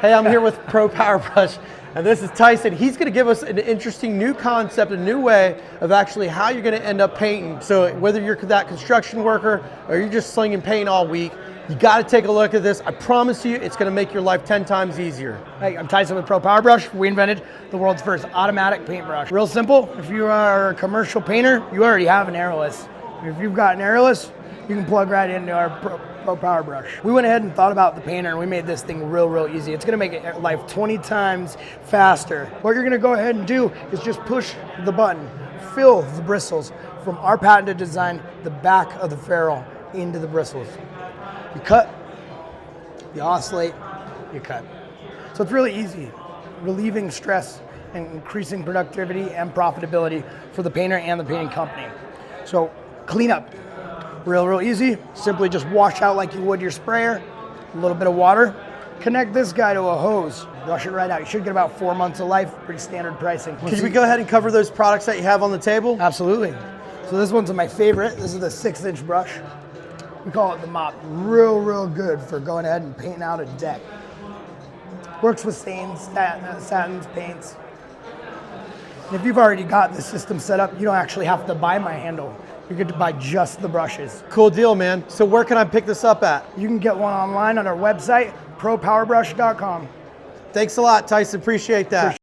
Hey, I'm here with Pro Powerbrush, and this is Tyson. He's gonna give us an interesting new concept, a new way of actually how you're gonna end up painting. So whether you're that construction worker or you're just slinging paint all week, you gotta take a look at this. I promise you, it's gonna make your life 10 times easier. Hey, I'm Tyson with Pro Powerbrush. We invented the world's first automatic paintbrush. Real simple, if you are a commercial painter, you already have an airless. If you've got an airless, you can plug right into our Pro Powerbrush. We went ahead and thought about the painter and we made this thing real easy. It's gonna make life 20 times faster. What you're gonna go ahead and do is just push the button, fill the bristles from our patented design, the back of the ferrule into the bristles. You cut, you oscillate, you cut. So it's really easy, relieving stress and increasing productivity and profitability for the painter and the painting company. So clean up. Real easy. Simply just wash out like you would your sprayer. A little bit of water. Connect this guy to a hose. Brush it right out. You should get about 4 months of life. Pretty standard pricing. Can we go ahead and cover those products that you have on the table? Absolutely. So this one's my favorite. This is the 6-inch brush. We call it the mop. Real good for going ahead and painting out a deck. Works with stains, satins, paints. And if you've already got the system set up, you don't actually have to buy my handle. You get to buy just the brushes. Cool deal, man. So where can I pick this up at? You can get one online on our website, propowerbrush.com. Thanks a lot, Tyson. Appreciate that.